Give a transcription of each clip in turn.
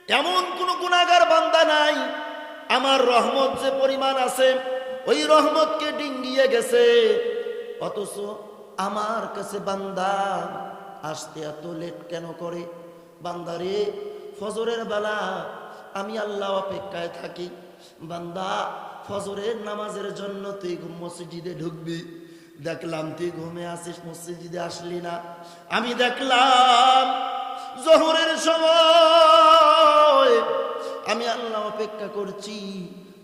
এমন কোন গুনাহগার বান্দা নাই আমার রহমত যে পরিমাণ আছে ওই রহমতকে ডিঙ্গিয়ে গেছে, অথচ আমার কাছে বান্দা আসতে এত লেট কেন করে? বান্দারে, ফজরের বেলা আমি আল্লাহ অপেক্ষায় থাকি, বান্দা ফজরের নামাজের জন্য তুই মসজিদে ঢুকবি, দেখলাম তুই ঘুমে আসিস, মসজিদে আসলি না। আমি দেখলাম জোহরের সময় আমি আল্লাহ অপেক্ষা করছি,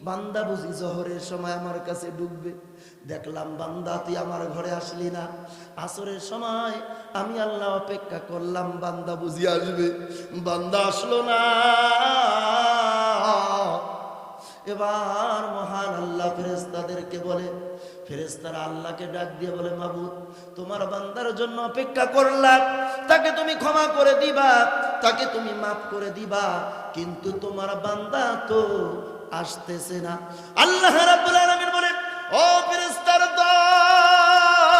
বান্দা বুঝি জোহরের সময় আমার কাছে ঢুকবে, দেখলাম বান্দা তুই আমার ঘরে আসলি না। আসরের সময় আমি আল্লাহ অপেক্ষা করলাম, বান্দা বুঝি আসবে, বান্দা আসলো না। এবার মহান আল্লাহ ফেরেশতাদেরকে বলে, ফেরেশতারা আল্লাহকে ডাক দিয়ে বলে, মাবুদ তোমার বান্দার জন্য অপেক্ষা করলাম, তাকে তুমি ক্ষমা করে দিবা, তাকে তুমি মাফ করে দিবা, কিন্তু তোমার বান্দা তো আসতেছে না। আল্লাহ রাব্বুল আলামিন বলে, ও ফেরেশতার দল,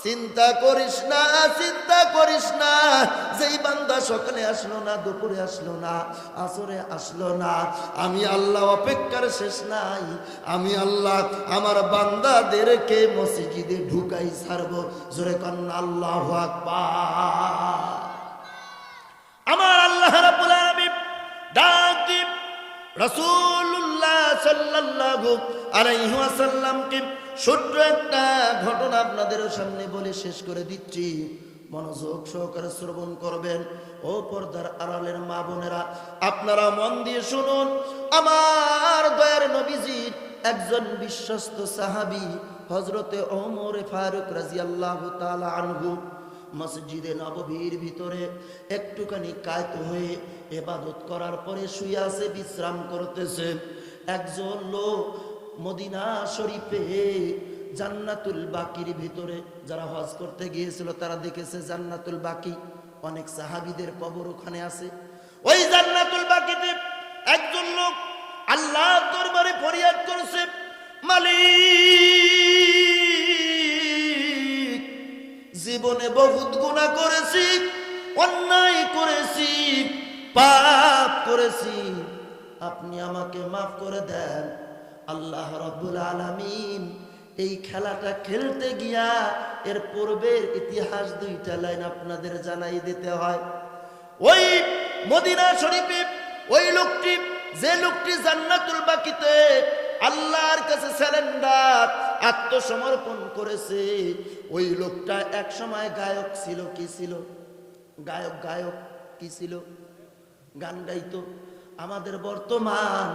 চিন্তা করিস না, চিন্তা করিস না, যেই বান্দা সকালে আসলো না, দুপুরে আসলো না, আসরে আসলো না, আমি আল্লাহ অপেক্ষার শেষ নাই, আমি আল্লাহ আমার বান্দাদেরকে মসজিদে ঢুকাই ছাড়বো। জোরে কন্না আল্লাহু আকবার। আমার আল্লাহ রাব্বুল আলামিন ডাক দিয়ে রাসূলুল্লাহ সাল্লাল্লাহু আলাইহি ওয়াসাল্লামকে ছোট্ট একটা ঘটনা আপনাদের সামনে বলে শেষ করে দিচ্ছি, মনোযোগ সহকারে শ্রবণ করবেন। ও পর্দার আড়ালের মা বোনেরা, আপনারা মন দিয়ে শুনুন। আমার দয়ার নবীজির একজন বিশ্বস্ত সাহাবী হযরতে ওমর ফারুক রাদিয়াল্লাহু তাআলা আনহু মসজিদে নববীর ভিতরে একটুখানি কায়ত হয়ে ইবাদত করার পরে শুয়ে আছে, বিশ্রাম করতেছে। একজন লোক মদিনা শরীফে জান্নাতুল বাকির ভিতরে, যারা হজ করতে গিয়েছিল তারা দেখেছে জান্নাতুল বাকি, অনেক সাহাবীদের কবর ওখানে আছে। ওই জান্নাতুল বাকিতে একজন লোক আল্লাহর দরবারে ফরিয়াদ করছে, মালিক জীবনে বহুত গুনাহ করেছি, অন্যায় করেছি, পাপ করেছি, আপনি আমাকে মাফ করে দেন। আল্লাহ রাব্বুল আলামিন এই খেলাটা খেলতে গিয়া এর পূর্বের ইতিহাস দুইটা লাইন আপনাদের জানাই দিতে হয়। ওই মদিনা শরীফে ওই লোকটি, যে লোকটি জান্নাতুল বাকিতে আল্লাহর কাছে সারেন্ডার আত্মসমর্পণ করেছে, ওই লোকটা এক সময় গায়ক ছিল। কি ছিল? গায়ক কি ছিল? গান গাইতো। আমাদের বর্তমান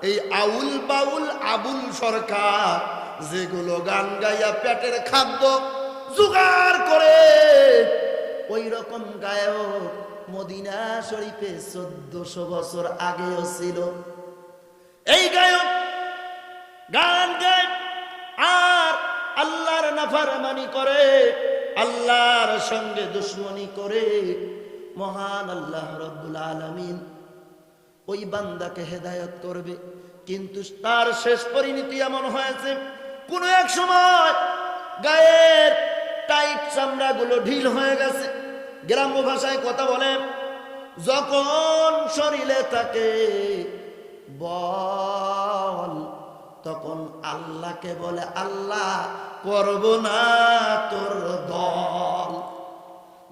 এই আউল বাউল আবুল সরকার যেগুলো গান গাইয়া পেটের খাদ্য জোগাড় করে, ওই রকম গায়ক মদিনা শরীফে 1400 বছর আগেও ছিল। এই গায়ক গান গায় আর আল্লাহর নাফরমানি করে, আল্লাহর সঙ্গে দুশ্মনী করে। মহান আল্লাহ রাব্বুল আলামিন ওই বান্দাকে হেদায়েত করবে, কিন্তু তার শেষ পরিণতি এমন হয়েছে, কোন এক সময় গায়ের টাইট চামড়াগুলো ঢিল হয়ে গেছে। গ্রাম্য ভাষায় কথা বলে, যখন শরীরে থাকে বল, তখন আল্লাহকে বলে, আল্লাহ করব না তোর দল।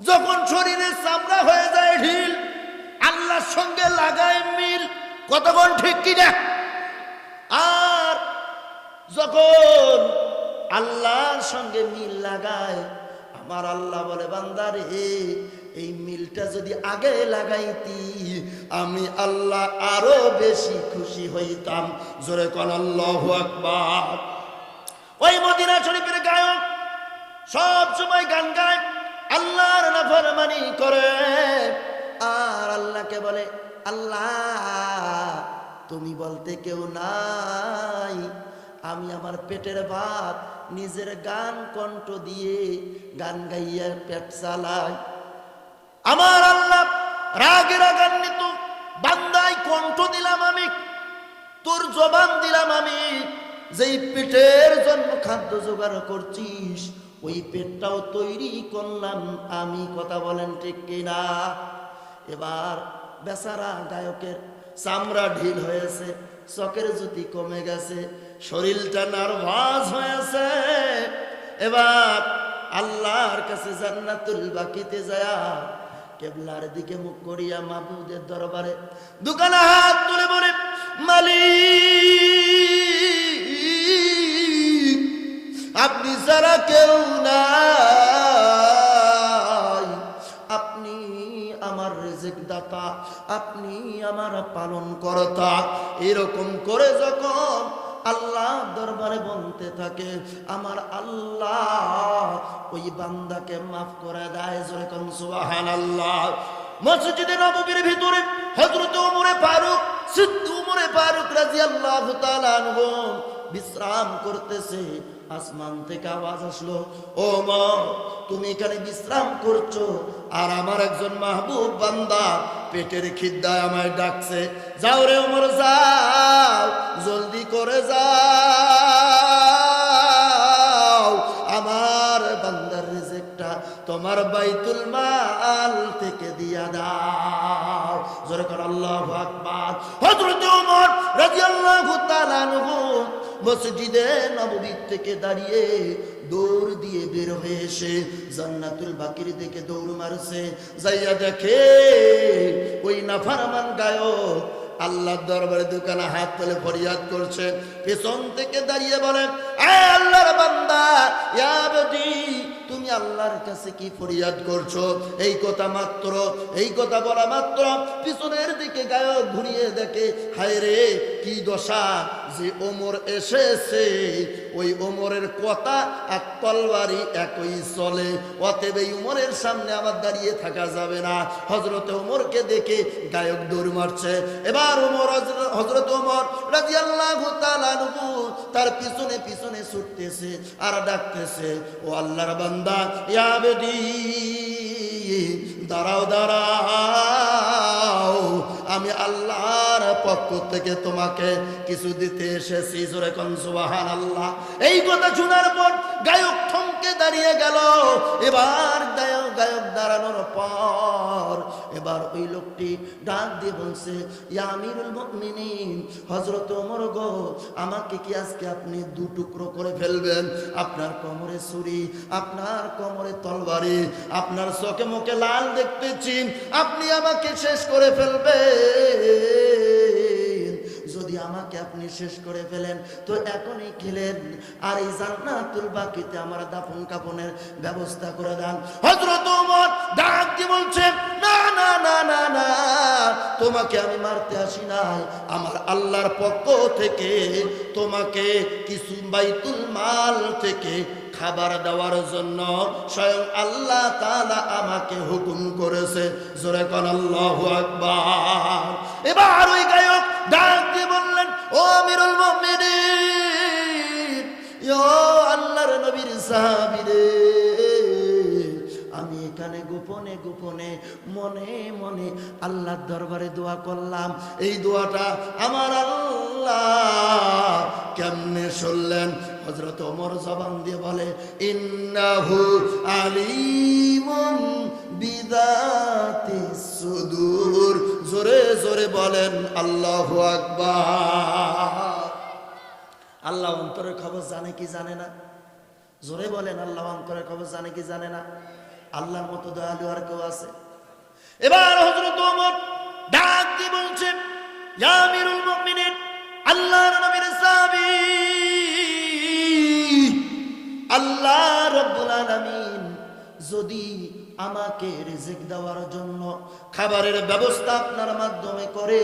যখন শরীরে চামড়া হয়ে যায় ঢিল, আল্লাহর সঙ্গে লাগায় মিল, কতক্ষণ ঠিক কিনা? আর যখন আল্লাহর সঙ্গে মিল লাগায়, আমার আল্লাহ বলে, বান্দারে এই মিলটা যদি আগে লাগাইতি আমি আল্লাহ আরো বেশি খুশি হইতাম। জোরে কোন আল্লাহু আকবার। ওই মদিনা শরীফের গায়ক সব সময় গান গায়, আল্লাহর নাফরমানি করে, আর আল্লাহকে বলে, আল্লাহ তুমি বলতে কেউ নাই, আমি আমার পেটের ভাত নিজের গান কণ্ঠ দিয়ে গান গাইয়া পেট চালাই। আমার আল্লাহ রাগে রাগান্বিত, বান্দায় কণ্ঠ দিলাম আমি, তোর জবান দিলাম আমি, যেই পেটের জন্য খাদ্য জোগাড় করছিস ওই পেটটাও তৈরি করলাম আমি। কথা বলেন ঠিক কিনা? এবার বেচারা গায়কের চামড়া ঢিল হয়েছে, চোখের জ্যোতি কমে গেছে, শরীরটা নার্ভাস হয়েছে। এবার আল্লাহর কাছে জান্নাতুল বাকিতে যায় কেবলার দিকে মুখ করিয়া মাবুদের দরবারে দুখানা হাত তুলে বলে, মালিক আপনি ছাড়া কেউ নাই, আপনি আমার রিজিক দাতা, আপনি আমার পালন কর্তা। এরকম করে যখন আল্লাহ দরবারে বলতে থাকে, আমার আল্লাহ ওই বান্দাকে মাফ করে দেয়। জোরে কোন সুবহানাল্লাহ। মসজিদে নববীর ভিতরে হযরত ওমরে ফারুক রাদিয়াল্লাহু তাআলা আনহু বিশ্রাম করতেছে। আসমান থেকে আওয়াজ আসলো, ও মা তুমি এখানে বিশ্রাম করছো, আর আমার একজন মাহবুব বান্দা পেটের খিদ্দায় আমায় ডাকছে। যাও রে ওমর যাও, জলদি করে যাও, আমার বান্দার রিজিকটা তোমার বাইতুল মাল থেকে দিয়া দাও। জোরে করে আল্লাহু আকবার। হযরত ওমর রাদিয়াল্লাহু তাআলা আনহু মসজিদে নববী থেকে দাঁড়িয়ে দৌড় দিয়ে বের হয়ে এসে জান্নাতুল বাকির দিকে দৌড় মারছে। যাইয়া দেখে ওই নাফরমান গায়ক আল্লাহর দরবারে দুখানা হাত তুলে ফরিয়াদ করছে। পেছন থেকে দাঁড়িয়ে বলেন, এ আল্লাহর বান্দা, ইয়া আবদি তুমি আল্লাহর কাছে কি ফরিয়াদ করছো? এই কথা বলা মাত্র পিছনের দিকে গায়ক ঘুরিয়ে দেখে, হায় রে কি দশা যে ওমর এসেছে, ওই ওমরের কথা আর তলবারি একই চলে, অতএব এই ওমরের সামনে আমার দাঁড়িয়ে থাকা যাবে না। হযরত ওমরকে দেখে গায়ক দৌড় মারছে। এবার হযরত ওমর রাদিয়াল্লাহু তাআলা আনহু তার পিছনে পিছনে ছুটতেছে আর ডাকতেছে, ও আল্লাহর বান্দা, ইয়া আবদি দাঁড়াও দাঁড়াও, আমি আল্লাহর পক্ষ থেকে তোমাকে কিছু দিতে এসেছি। জোরে কোন সুবহানাল্লাহ। এই কথা শোনার পর গায়ক থমকে দাঁড়িয়ে গেল। এবার গায়ক দাঁড়ানোর পর এবার ওই লোকটি ডাক দিয়ে বলছে, ইয়া আমিরুল মুমিনিন, হযরত ওমর গো, আমাকে কি আজকে আপনি দু টুকরো করে ফেলবেন? আপনার কোমরে ছুরি, আপনার কোমরে তলবারি, আপনার চোখে মুখে লাল দেখতেছি, আপনি আমাকে শেষ করে ফেলবেন। যদি আমাকে আপনি শেষ করে ফেলেন তো এখনই খেলেন, আর এই জান্নাতুল বাকিতে আমার দাফন কাফনের ব্যবস্থা করে দেন। হযরত ওমর ডাক দিয়ে বলছে, না না না না না, তোমাকে আমি মারতে আসি নাই, আমার আল্লাহর পক্ষ থেকে তোমাকে কিছু বাইতুল মাল থেকে খাবার দেওয়ার জন্য স্বয়ং আল্লাহ তাআলা আমাকে হুকুম করেছে। জোরে কোন আল্লাহু আকবার। এবার ওই গায়ক ডাক দিয়ে বললেন, ও আমিরুল মুমিনিন, ও আল্লাহর নবীর সাহাবীরে, আমি এখানে গোপনে গোপনে মনে মনে আল্লাহর দরবারে দোয়া করলাম। এই দোয়াটা আমার আল্লাহ কেমনে শুনলেন? হযরত ওমর জবান দিয়ে বলে, ইন্নাহু আলিমুম বিযাতিস সুদূর। জোরে জোরে বলেন আল্লাহু আকবার। আল্লাহ অন্তরের খবর জানে কি জানে না? জোরে বলেন, আল্লাহ অন্তরের খবর জানে কি জানে না? আল্লাহর মতো দয়ালু আর কেউ আছে? এবার হযরত ওমর ডাক দিয়ে বলছেন, ইয়া আমিরুল মুমিনিন, আল্লাহর নবীর সাহাবী, আল্লাহ রাব্বুল আলামিন যদি আমাকে রিজিক দেওয়ার জন্য খাবারের ব্যবস্থা আপনার মাধ্যমে করে,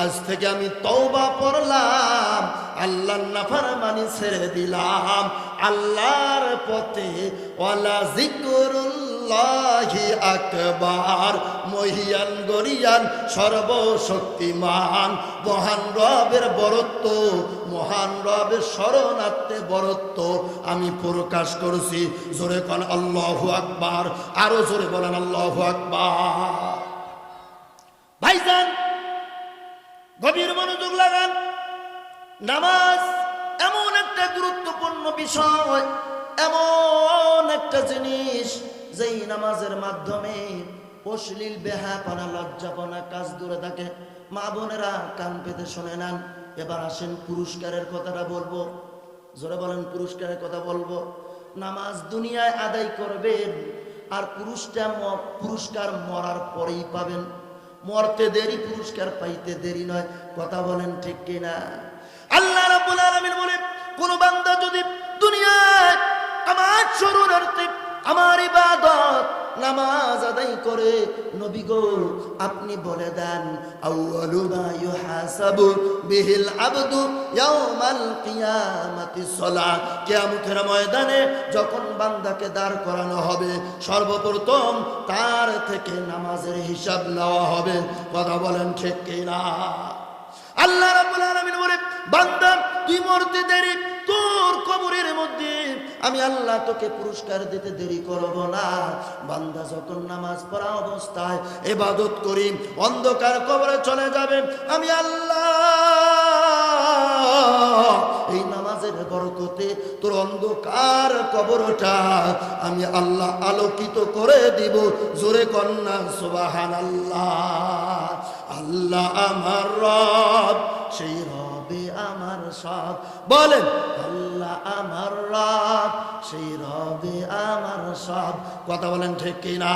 আজ থেকে আমি তওবা করলাম, আল্লাহর নাফরমানি ছেড়ে দিলাম, আল্লাহর পথে ওয়ালা জিকরুল্লাহি আকবার। মহিয়ান গরিয়ান সর্বশক্তিমান মহান রবের বরত্ব, মহান রবের শরণার্থে বরত্ব আমি প্রকাশ করছি। জোরে কোন আল্লাহু আকবার। আরো জোরে বলেন আল্লাহু আকবার। ভাইজান, গভীর মনোযোগ লাগান। নামাজ এমন একটা গুরুত্বপূর্ণ বিষয়, এমন একটা জিনিস যেই নামাজের মাধ্যমে অশ্লীল বেহাপনা লজ্জাপনা কাজ দূরে থাকে। মা বোনেরা কান পেতে শুনে নেন। এবার আসেন পুরস্কারের কথাটা বলবো। জোরে বলেন, পুরস্কারের কথা বলবো। নামাজ দুনিয়ায় আদায় করবেন, আর পুরস্কার মরার পরেই পাবেন। মরতে দেরি, পুরস্কার পাইতে দেরি নয়। কথা বলেন ঠিক কিনা? আল্লাহ রাব্বুল আলামিন বলে, কোন বান্দা যদি দুনিয়ায় আমার শরীরার্থে আমার ইবাদত নামাজ আদায় করে, নবী গো আপনি বলে দেন, আউয়ালু মা ইউহাসাবু বিহিল আবদু ইয়াউমাল কিয়ামাতিস সালাত। কিয়ামতের ময়দানে যখন বান্দাকে দাঁড় করানো হবে, সর্বপ্রথম তার থেকে নামাজের হিসাব নেওয়া হবে। কথা বলেন ঠিক কিনা? আল্লাহ রাব্বুল আলামিন বলে, বান্দা তুই মরতে দেরি, তোর কবরের মধ্যে আমি আল্লাহ তোকে পুরস্কার দিতে দেরি করব না। বান্দা যখন নামাজ পড়া অবস্থায় ইবাদত করি, অন্ধকার কবরে চলে যাবে, আমি আল্লাহ এই নামাজের বরকতে তোর অন্ধকার কবরটা আমি আল্লাহ আলোকিত করে দিব। জোরে কন্যা সুবহানাল্লাহ। আল্লাহ আমার রব, সেই রবে আমার সব। বলেন, আল্লাহ আমার রব, সেই রবে আমার সব। কথা বলেন ঠিক কিনা?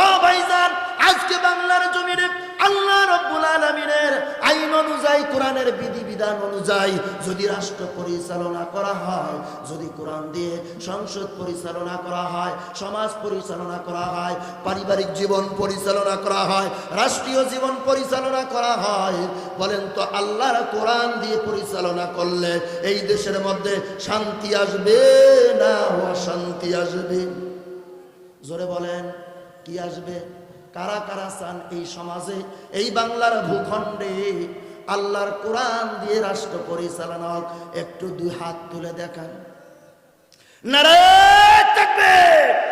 ও ভাইজান, আজকে বাংলার জমিনে আল্লাহ রাব্বুল আলামিনের আইন অনুযায়ী, কোরআনের বিধিবিধান অনুযায়ী যদি রাষ্ট্র পরিচালনা করা হয়, যদি কোরআন দিয়ে সংসদ পরিচালনা করা হয়, সমাজ পরিচালনা করা হয়, পারিবারিক জীবন পরিচালনা করা হয়, রাষ্ট্রীয় জীবন পরিচালনা করা হয়, বলেন তো আল্লাহর কোরআন দিয়ে পরিচালনা করলে এই দেশের মধ্যে শান্তি আসবে না অশান্তি আসবে? জোরে বলেন, কি আসবে? কারা কারা চান এই সমাজে, এই বাংলার ভূখণ্ডে আল্লাহর কোরআন দিয়ে রাষ্ট্র পরিচালনা হোক? একটু দুই হাত তুলে দেখান। নারে তাকবীর।